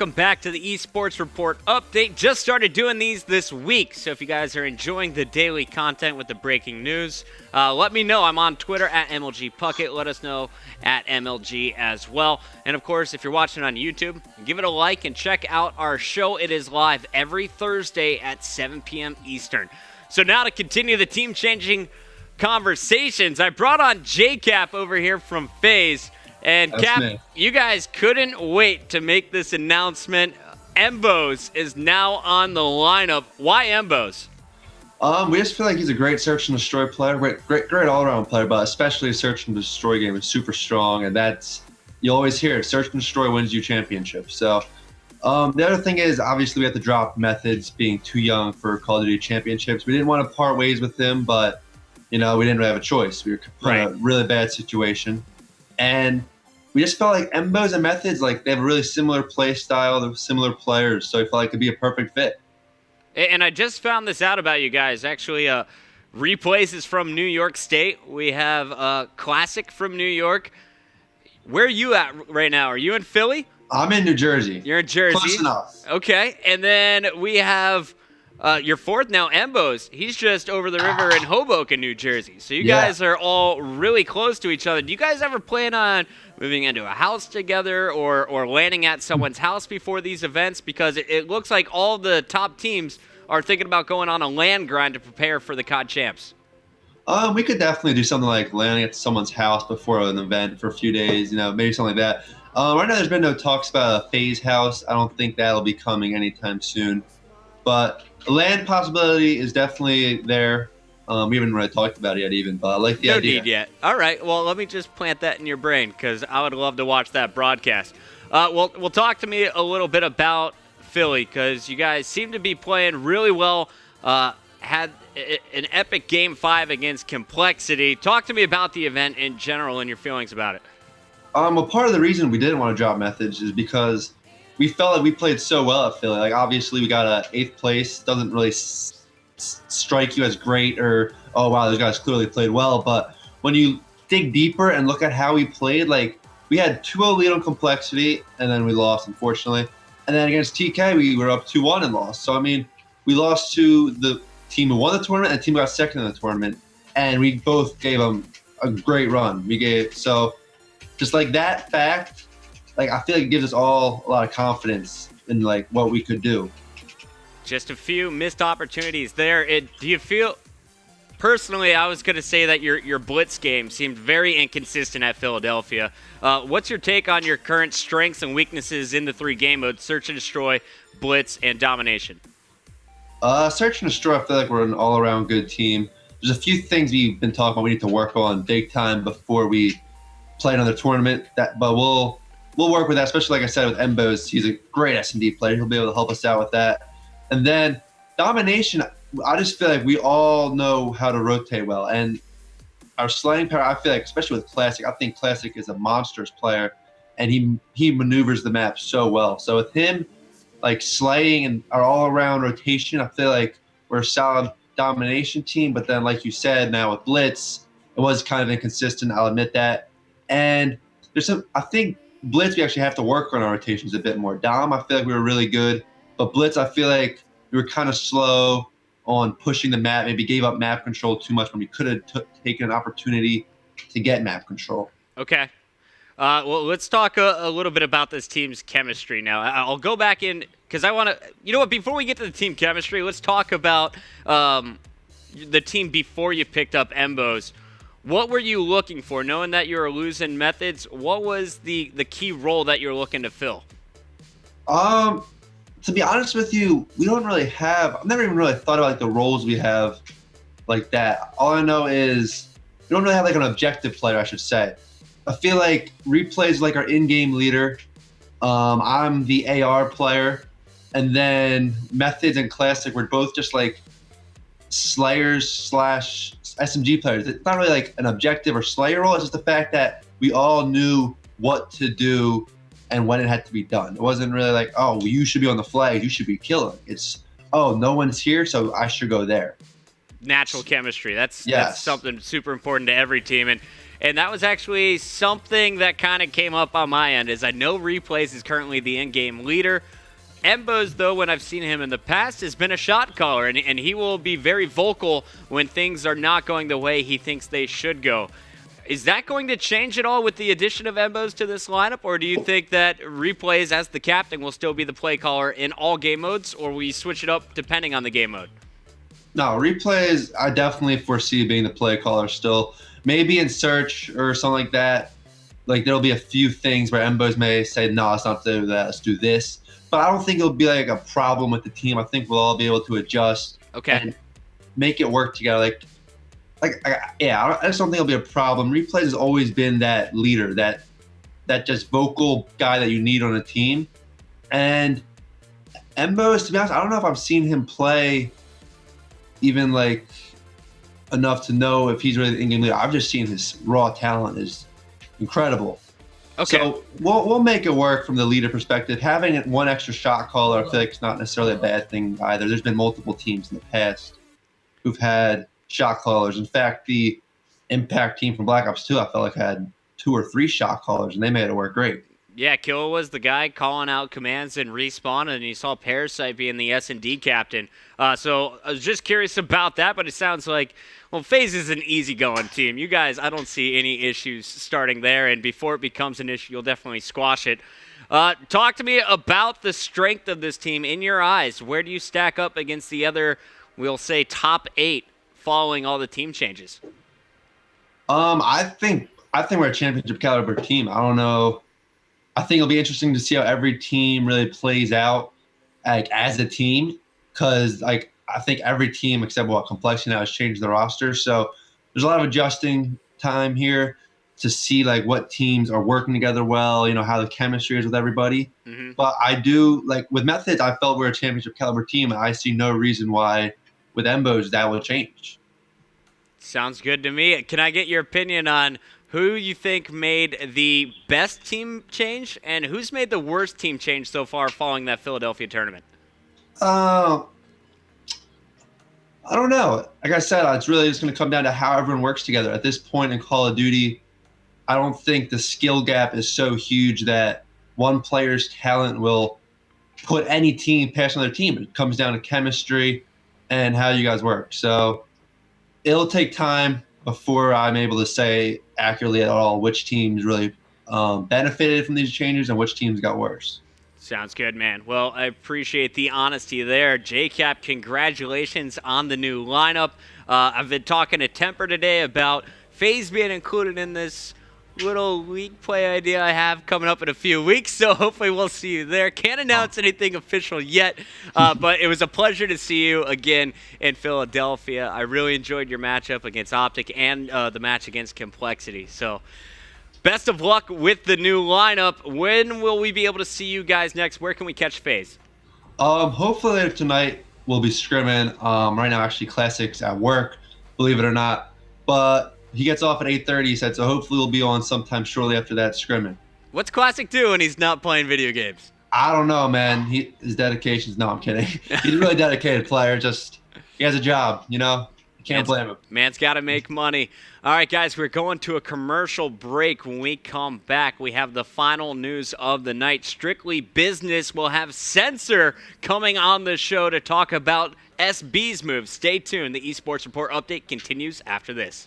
Welcome back to the Esports Report update. Just started doing these this week, so if you guys are enjoying the daily content with the breaking news, let me know. I'm on Twitter at MLGPuckett. Let us know at MLG as well. And of course, if you're watching on YouTube, give it a like and check out our show. It is live every Thursday at 7 p.m. Eastern. So now to continue the team-changing conversations, I brought on JKap over here from FaZe. And That's Cap, me. You guys couldn't wait to make this announcement. Embos is now on the lineup. Why Embos? We just feel like he's a great search and destroy player, great all-around player, but especially a search and destroy game is super strong, and that's you always hear it, search and destroy wins you championships. So the other thing is obviously we have to drop Methods being too young for Call of Duty championships. We didn't want to part ways with him, but we didn't really have a choice. We were in a really bad situation. And we just felt like Embos and Methods, like they have a really similar play style, they're similar players, so I felt like it'd be a perfect fit. And I just found this out about you guys. Actually, Replays is from New York State. We have Classic from New York. Where are you at right now? Are you in Philly? I'm in New Jersey. You're in Jersey. Close enough. Okay, and then we have your fourth now, Embos. He's just over the river in Hoboken, New Jersey. So you guys are all really close to each other. Do you guys ever plan on moving into a house together or landing at someone's house before these events? Because it looks like all the top teams are thinking about going on a land grind to prepare for the COD Champs. We could definitely do something like landing at someone's house before an event for a few days, maybe something like that. Right now there's been no talks about a FaZe house. I don't think that'll be coming anytime soon. But a land possibility is definitely there. We haven't really talked about it yet even, but I like the idea. No need yet. All right, well, let me just plant that in your brain because I would love to watch that broadcast. Well, talk to me a little bit about Philly because you guys seem to be playing really well. Had an epic Game 5 against Complexity. Talk to me about the event in general and your feelings about it. Well, part of the reason we didn't want to drop Methods is because we felt like we played so well at Philly. Like, obviously, we got a 8th place. Doesn't really strike you as great or, oh, wow, those guys clearly played well. But when you dig deeper and look at how we played, like, we had 2-0 lead on Complexity, and then we lost, unfortunately. And then against TK, we were up 2-1 and lost. So, I mean, we lost to the team who won the tournament and the team who got second in the tournament. And we both gave them a great run. So, just like that fact, like, I feel like it gives us all a lot of confidence in, like, what we could do. Just a few missed opportunities there. Do you feel personally? I was going to say that your blitz game seemed very inconsistent at Philadelphia. What's your take on your current strengths and weaknesses in the 3 game modes: search and destroy, blitz, and domination? Search and destroy, I feel like we're an all-around good team. There's a few things we've been talking about we need to work on big time before we play another tournament. But we'll work with that, especially like I said with Embos. He's a great S&D player. He'll be able to help us out with that. And then domination, I just feel like we all know how to rotate well. And our slaying power, I feel like, especially with Classic, I think Classic is a monstrous player, and he maneuvers the map so well. So with him, like, slaying and our all-around rotation, I feel like we're a solid domination team. But then, like you said, now with Blitz, it was kind of inconsistent. I'll admit that. And I think Blitz, we actually have to work on our rotations a bit more. Dom, I feel like we were really good. But Blitz, I feel like we were kind of slow on pushing the map, maybe gave up map control too much when we could have taken an opportunity to get map control. Okay. Well, let's talk a little bit about this team's chemistry now. I'll go back in because I want to – you know what? Before we get to the team chemistry, let's talk about the team before you picked up Embos. What were you looking for? Knowing that you were losing Methods, what was the key role that you're looking to fill? To be honest with you, we don't really have – I've never even really thought about, like, the roles we have like that. All I know is we don't really have, like, an objective player, I should say. I feel like Replay is, like, our in-game leader. I'm the AR player. And then Methods and Classic were both just, like, Slayers / SMG players. It's not really, like, an objective or Slayer role. It's just the fact that we all knew what to do and when it had to be done. It wasn't really like, oh, well, you should be on the flag, you should be killing. It's, oh, no one's here, so I should go there. Natural chemistry. That's Yes. something super important to every team. And that was actually something that kind of came up on my end, as I know Replays is currently the in-game leader. Embos, though, when I've seen him in the past, has been a shot caller, and he will be very vocal when things are not going the way he thinks they should go. Is that going to change at all with the addition of Embos to this lineup, or do you think that Replays as the captain will still be the play caller in all game modes, or will you switch it up depending on the game mode? No, Replays, I definitely foresee being the play caller still. Maybe in search or something like that. Like, there'll be a few things where Embos may say, no, let's not do that, let's do this. But I don't think it'll be like a problem with the team. I think we'll all be able to adjust and make it work together. I just don't think it'll be a problem. Replays has always been that leader, that just vocal guy that you need on a team. And Embos, to be honest, I don't know if I've seen him play even like enough to know if he's really the in-game leader. I've just seen his raw talent is incredible. Okay. So we'll make it work from the leader perspective. Having one extra shot caller, I feel like it's not necessarily a bad thing either. There's been multiple teams in the past who've had shot callers. In fact, the Impact team from Black Ops 2, I felt like had 2 or 3 shot callers, and they made it work great. Yeah, Killa was the guy calling out commands and respawn, and you saw Parasite being the S&D captain. So I was just curious about that, but it sounds like, well, FaZe is an easygoing team. You guys, I don't see any issues starting there, and before it becomes an issue, you'll definitely squash it. Talk to me about the strength of this team in your eyes. Where do you stack up against the other, we'll say, top 8 following all the team changes? I think we're a championship caliber team. I don't know. I think it'll be interesting to see how every team really plays out, like, as a team, because I think every team except Complexion now has changed their roster. So there's a lot of adjusting time here to see like what teams are working together well, how the chemistry is with everybody. Mm-hmm. But I do, like, with Methods, I felt we're a championship caliber team, and I see no reason why with Embos that will change. Sounds good to me. Can I get your opinion on who you think made the best team change and who's made the worst team change so far following that Philadelphia tournament? I don't know. Like I said, it's really just going to come down to how everyone works together. At this point in Call of Duty, I don't think the skill gap is so huge that one player's talent will put any team past another team. It comes down to chemistry and how you guys work. So it'll take time before I'm able to say accurately at all which teams really benefited from these changes and which teams got worse. Sounds good, man. Well, I appreciate the honesty there. JKap, congratulations on the new lineup. I've been talking to Temper today about FaZe being included in this little league play idea I have coming up in a few weeks, so hopefully we'll see you there. Can't announce anything official yet, but it was a pleasure to see you again in Philadelphia. I really enjoyed your matchup against Optic and the match against Complexity. So best of luck with the new lineup. When will we be able to see you guys next? Where can we catch FaZe? Hopefully later tonight we'll be scrimming. Right now, actually, Classic's at work, believe it or not. But he gets off at 8:30, he said, so hopefully we'll be on sometime shortly after that scrimming. What's Classic do when he's not playing video games? I don't know, man. His dedication's, no, I'm kidding. He's a really dedicated player. Just, he has a job, You can't blame him. Man's got to make money. All right, guys, we're going to a commercial break. When we come back, we have the final news of the night. Strictly Business will have Censor coming on the show to talk about SB's moves. Stay tuned. The Esports Report update continues after this.